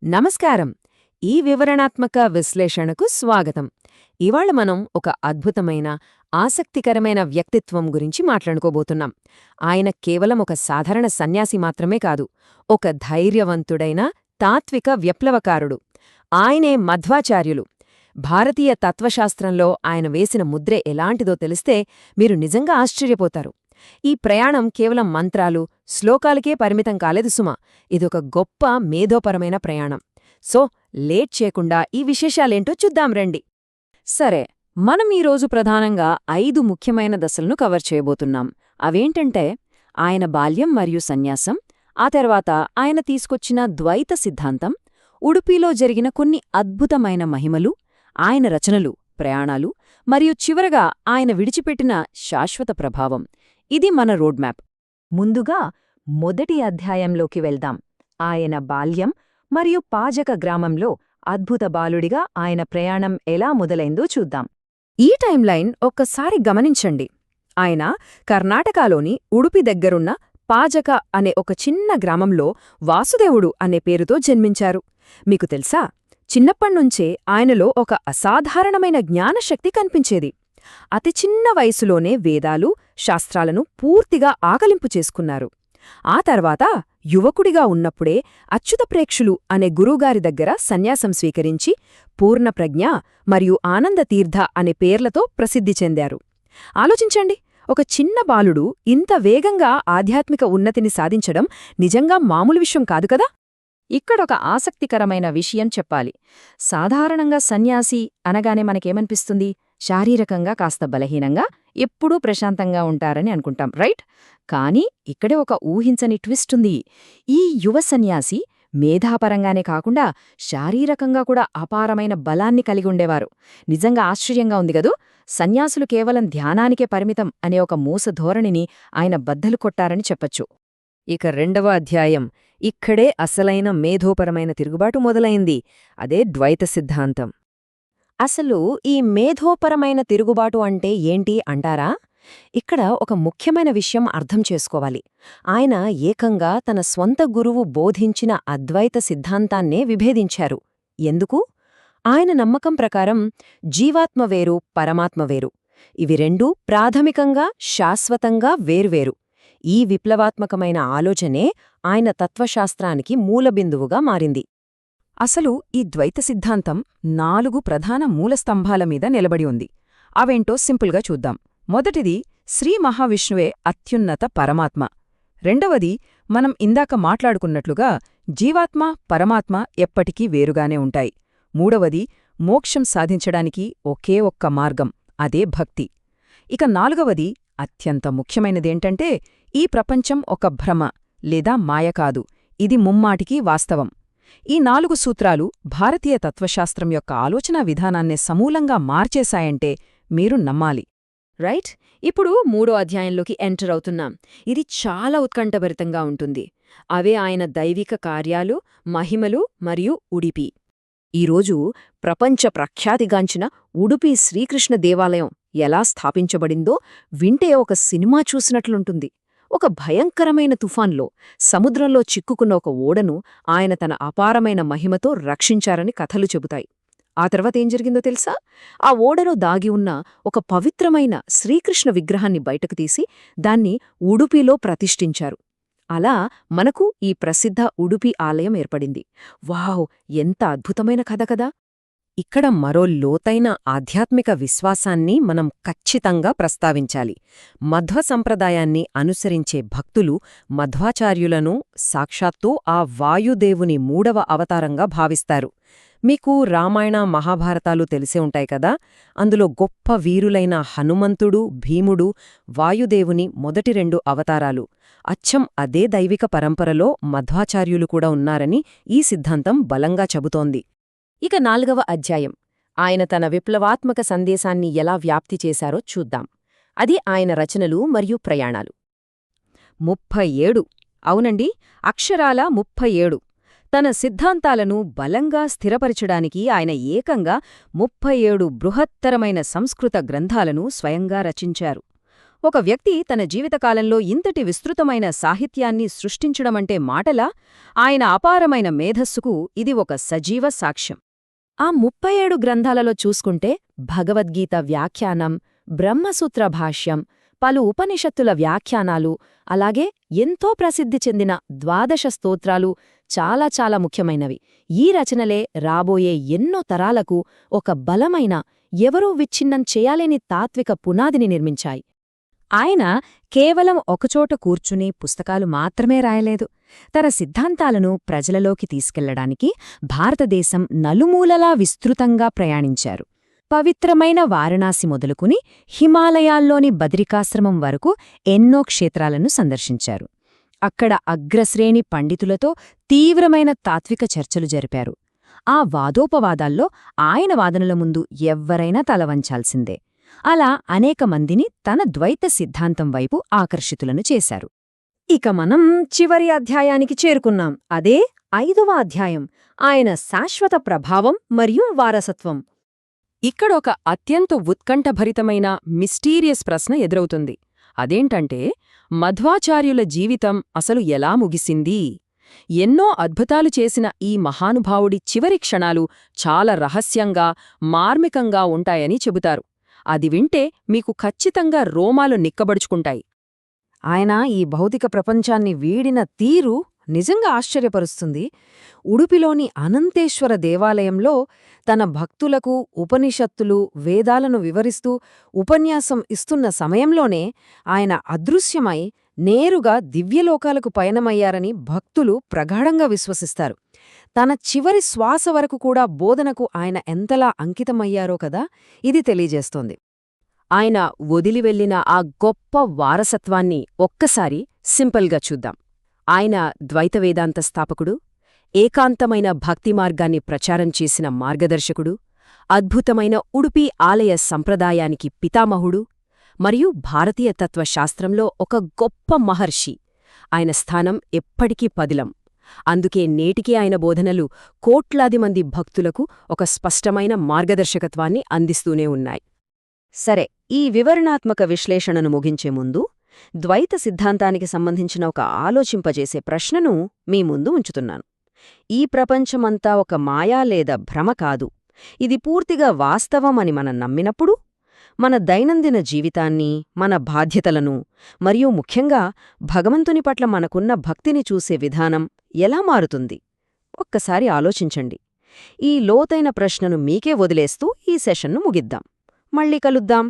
నమస్కారం. ఈ వివరణాత్మక విశ్లేషణకు స్వాగతం. ఇవాళ మనం ఒక అద్భుతమైన, ఆసక్తికరమైన వ్యక్తిత్వం గురించి మాట్లాడుకోబోతున్నాం. ఆయన కేవలం ఒక సాధారణ సన్యాసి మాత్రమే కాదు, ఒక ధైర్యవంతుడైన తాత్విక విప్లవకారుడు. ఆయనే మధ్వాచార్యులు. భారతీయ తత్వశాస్త్రంలో ఆయన వేసిన ముద్రే ఎలాంటిదో తెలిస్తే మీరు నిజంగా ఆశ్చర్యపోతారు. ఈ ప్రయాణం కేవలం మంత్రాలు, శ్లోకాలకే పరిమితం కాలేదు సుమా. ఇదొక గొప్ప మేధోపరమైన ప్రయాణం. సో, లేట్ చేయకుండా ఈ విశేషాలేంటో చూద్దాం రండి. సరే, మనం ఈరోజు ప్రధానంగా 5 ముఖ్యమైన దశలను కవర్ చేయబోతున్నాం. అవేంటంటే, ఆయన బాల్యం మరియు సన్యాసం, ఆ తర్వాత ఆయన తీసుకొచ్చిన ద్వైత సిద్ధాంతం, ఉడుపీలో జరిగిన కొన్ని అద్భుతమైన మహిమలు, ఆయన రచనలు, ప్రయాణాలు, మరియు చివరగా ఆయన విడిచిపెట్టిన శాశ్వత ప్రభావం. ఇది మన రోడ్ మ్యాప్. ముందుగా మొదటి అధ్యాయంలోకి వెళ్దాం. ఆయన బాల్యం మరియు పాజక గ్రామంలో అద్భుత బాలుడిగా ఆయన ప్రయాణం ఎలా మొదలైందో చూద్దాం. ఈ టైంలైన్ ఒక్కసారి గమనించండి. ఆయన కర్ణాటకలోని ఉడుపి దగ్గరున్న పాజక అనే ఒక చిన్న గ్రామంలో వాసుదేవుడు అనే పేరుతో జన్మించారు. మీకు తెలుసా, చిన్నప్పణ్నుంచే ఆయనలో ఒక అసాధారణమైన జ్ఞానశక్తి కనిపించేది. అతి చిన్న వయసులోనే వేదాలు, శాస్త్రాలను పూర్తిగా ఆకలింపు చేసుకున్నారు. ఆ తర్వాత యువకుడిగా ఉన్నప్పుడే అచ్యుతప్రేక్షులు అనే గురువుగారి దగ్గర సన్యాసం స్వీకరించి పూర్ణప్రజ్ఞ మరియు ఆనందతీర్థ అనే పేర్లతో ప్రసిద్ధి చెందారు. ఆలోచించండి, ఒక చిన్న బాలుడు ఇంత వేగంగా ఆధ్యాత్మిక ఉన్నతిని సాధించడం నిజంగా మామూలు విషయం కాదు కదా. ఇక్కడొక ఆసక్తికరమైన విషయం చెప్పాలి. సాధారణంగా సన్యాసి అనగానే మనకేమనిపిస్తుంది? శారీరకంగా కాస్త బలహీనంగా, ఎప్పుడూ ప్రశాంతంగా ఉంటారని అనుకుంటాం, రైట్? కానీ ఇక్కడే ఒక ఊహించని ట్విస్టుంది. ఈ యువ సన్యాసి మేధాపరంగానే కాకుండా శారీరకంగా కూడా అపారమైన బలాన్ని కలిగుండేవారు. నిజంగా ఆశ్చర్యంగా ఉంది గదూ. సన్యాసులు కేవలం ధ్యానానికే పరిమితం అనే ఒక మూసధోరణిని ఆయన బద్దలు కొట్టారని చెప్పొచ్చు. ఇక రెండవ అధ్యాయం, ఇక్కడే అసలైన మేధోపరమైన తిరుగుబాటు మొదలైంది. అదే ద్వైత సిద్ధాంతం. అసలు ఈ మేధోపరమైన తిరుగుబాటు అంటే ఏంటి అంటారా? ఇక్కడ ఒక ముఖ్యమైన విషయం అర్థం చేసుకోవాలి. ఆయన ఏకంగా తన స్వంత గురువు బోధించిన అద్వైత సిద్ధాంతాన్నే విభేదించారు. ఎందుకు? ఆయన నమ్మకం ప్రకారం జీవాత్మ వేరు, పరమాత్మ వేరు. ఇవి రెండూ ప్రాథమికంగా, శాశ్వతంగా వేర్వేరు. ఈ విప్లవాత్మకమైన ఆలోచనే ఆయన తత్వశాస్త్రానికి మూలబిందువుగా మారింది. అసలు ఈ ద్వైత సిద్ధాంతం 4 ప్రధాన మూలస్తంభాల మీద నిలబడి ఉంది. అవేంటో సింపుల్గా చూద్దాం. మొదటిది, శ్రీ మహావిష్ణువే అత్యున్నత పరమాత్మ. రెండవది, మనం ఇందాక మాట్లాడుకున్నట్లుగా జీవాత్మ, పరమాత్మ ఎప్పటికీ వేరుగానే ఉంటాయి. మూడవది, మోక్షం సాధించడానికి ఒకే ఒక్క మార్గం, అదే భక్తి. ఇక నాలుగవది, అత్యంత ముఖ్యమైనదేంటంటే, ఈ ప్రపంచం ఒక భ్రమ లేదా మాయ కాదు, ఇది ముమ్మాటికీ వాస్తవం. ఈ 4 సూత్రాలు భారతీయ తత్వశాస్త్రం యొక్క ఆలోచనా విధానాన్నే సమూలంగా మార్చేశాయంటే మీరు నమ్మాలి. రైట్? ఇప్పుడు 3వ అధ్యాయంలోకి ఎంటర్ అవుతున్నాం. ఇది చాలా ఉత్కంఠభరితంగా ఉంటుంది. అవే ఆయన దైవిక కార్యాలు, మహిమలు మరియు ఉడిపి. ఈరోజు ప్రపంచ ప్రఖ్యాతిగాంచిన ఉడుపి శ్రీకృష్ణ దేవాలయం ఎలా స్థాపించబడిందో వింటే ఒక సినిమా చూసినట్లుంటుంది. ఒక భయంకరమైన తుఫాన్లో సముద్రంలో చిక్కుకున్న ఒక ఓడను ఆయన తన అపారమైన మహిమతో రక్షించారని కథలు చెబుతాయి. ఆ తర్వాతేం జరిగిందో తెలుసా? ఆ ఓడలో దాగి ఉన్న ఒక పవిత్రమైన శ్రీకృష్ణ విగ్రహాన్ని బయటకు తీసి దాన్ని ఉడుపిలో ప్రతిష్ఠించారు. అలా మనకు ఈ ప్రసిద్ధ ఉడుపి ఆలయం ఏర్పడింది. వావ్, ఎంత అద్భుతమైన కథ కదా! ఇక్కడ మరో లోతైన ఆధ్యాత్మిక విశ్వాసాన్ని మనం ఖచ్చితంగా ప్రస్తావించాలి. మధ్వ సంప్రదాయాన్ని అనుసరించే భక్తులు మధ్వాచార్యులను సాక్షాత్తూ ఆ వాయుదేవుని 3వ అవతారంగా భావిస్తారు. మీకు రామాయణ, మహాభారతాలు తెలిసే ఉంటాయి కదా. అందులో గొప్ప వీరులైన హనుమంతుడు, భీముడు వాయుదేవుని మొదటి 2 అవతారాలు. అచ్చం అదే దైవిక పరంపరలో మధ్వాచార్యులు కూడా ఉన్నారని ఈ సిద్ధాంతం బలంగా చెబుతోంది. ఇక 4వ అధ్యాయం, ఆయన తన విప్లవాత్మక సందేశాన్ని ఎలా వ్యాప్తి చేశారో చూద్దాం. అది ఆయన రచనలు మరియు ప్రయాణాలు. 37, అవునండి, అక్షరాల 37. తన సిద్ధాంతాలను బలంగా స్థిరపరచడానికి ఆయన ఏకంగా 37 బృహత్తరమైన సంస్కృత గ్రంథాలను స్వయంగా రచించారు. ఒక వ్యక్తి తన జీవితకాలంలో ఇంతటి విస్తృతమైన సాహిత్యాన్ని సృష్టించడమంటే మాటలా? ఆయన అపారమైన మేధస్సుకు ఇది ఒక సజీవ సాక్ష్యం. ఆ 37 గ్రంథాలలో చూసుకుంటే భగవద్గీత వ్యాఖ్యానం, బ్రహ్మసూత్ర భాష్యం, పలు ఉపనిషత్తుల వ్యాఖ్యానాలు, అలాగే ఎంతో ప్రసిద్ధి చెందిన 12 స్తోత్రాలు చాలా చాలా ముఖ్యమైనవి. ఈ రచనలే రాబోయే ఎన్నో తరాలకు ఒక బలమైన, ఎవరూ విచ్ఛిన్నం చేయలేని తాత్విక పునాదిని నిర్మించాయి. ఆయన కేవలం ఒకచోట కూర్చుని పుస్తకాలు మాత్రమే రాయలేదు. తన సిద్ధాంతాలను ప్రజలలోకి తీసుకెళ్లడానికి భారతదేశం నలుమూలలా విస్తృతంగా ప్రయాణించారు. పవిత్రమైన వారణాసి మొదలుకుని హిమాలయాల్లోని బద్రికాశ్రమం వరకు ఎన్నో క్షేత్రాలను సందర్శించారు. అక్కడ అగ్రశ్రేణి పండితులతో తీవ్రమైన తాత్విక చర్చలు జరిపారు. ఆ వాదోపవాదాల్లో ఆయన వాదనల ముందు ఎవ్వరైనా తలవంచాల్సిందే. అలా అనేక మందిని తన ద్వైత సిద్ధాంతం వైపు ఆకర్షితులను చేశారు. ఇక మనం చివరి అధ్యాయానికి చేరుకున్నాం. అదే 5వ అధ్యాయం, ఆయన శాశ్వత ప్రభావం మరియు వారసత్వం. ఇక్కడొక అత్యంత ఉత్కంఠభరితమైన మిస్టీరియస్ ప్రశ్న ఎదురవుతుంది. అదేంటంటే, మధ్వాచార్యుల జీవితం అసలు ఎలా ముగిసింది? ఎన్నో అద్భుతాలు చేసిన ఈ మహానుభావుడి చివరి క్షణాలు చాలా రహస్యంగా, మార్మికంగా ఉంటాయని చెబుతారు. అది వింటే మీకు ఖచ్చితంగా రోమాలు నిక్కబడుచుకుంటాయి. ఆయన ఈ భౌతిక ప్రపంచాన్ని వీడిన తీరు నిజంగా ఆశ్చర్యపరుస్తుంది. ఉడుపిలోని అనంతేశ్వర దేవాలయంలో తన భక్తులకు ఉపనిషత్తులు, వేదాలను వివరిస్తూ ఉపన్యాసం ఇస్తున్న సమయంలోనే ఆయన అదృశ్యమై నేరుగా దివ్యలోకాలకు పయనమయ్యారని భక్తులు ప్రగాఢంగా విశ్వసిస్తారు. తన చివరి శ్వాస వరకు కూడా బోధనకు ఆయన ఎంతలా అంకితమయ్యారో కదా ఇది తెలియజేస్తోంది. ఆయన వదిలివెళ్లిన ఆ గొప్ప వారసత్వాన్ని ఒక్కసారి సింపుల్గా చూద్దాం. ఆయన ద్వైత వేదాంత స్థాపకుడు, ఏకాంతమైన భక్తి మార్గాన్ని ప్రచారం చేసిన మార్గదర్శకుడు, అద్భుతమైన ఉడుపి ఆలయ సంప్రదాయానికి పితామహుడు, మరియు భారతీయ తత్వశాస్త్రంలో ఒక గొప్ప మహర్షి. ఆయన స్థానం ఎప్పటికీ పదిలం. అందుకే నేటికీ ఆయన బోధనలు కోట్లాది మంది భక్తులకు ఒక స్పష్టమైన మార్గదర్శకత్వాన్ని అందిస్తూనే ఉన్నాయి. సరే, ఈ వివరణాత్మక విశ్లేషణను ముగించే ముందు ద్వైత సిద్ధాంతానికి సంబంధించిన ఒక ఆలోచింపజేసే ప్రశ్నను మీ ముందు ఉంచుతున్నాను. ఈ ప్రపంచమంతా ఒక మాయా లేదా భ్రమ కాదు, ఇది పూర్తిగా వాస్తవమని మనం నమ్మినప్పుడు మన దైనందిన జీవితాన్ని, మన బాధ్యతలను మరియు ముఖ్యంగా భగవంతుని పట్ల మనకున్న భక్తిని చూసే విధానం ఎలా మారుతుంది? ఒక్కసారి ఆలోచించండి. ఈ లోతైన ప్రశ్నను మీకే వదిలేస్తూ ఈ సెషన్ను ముగిద్దాం. మళ్ళీ కలుద్దాం.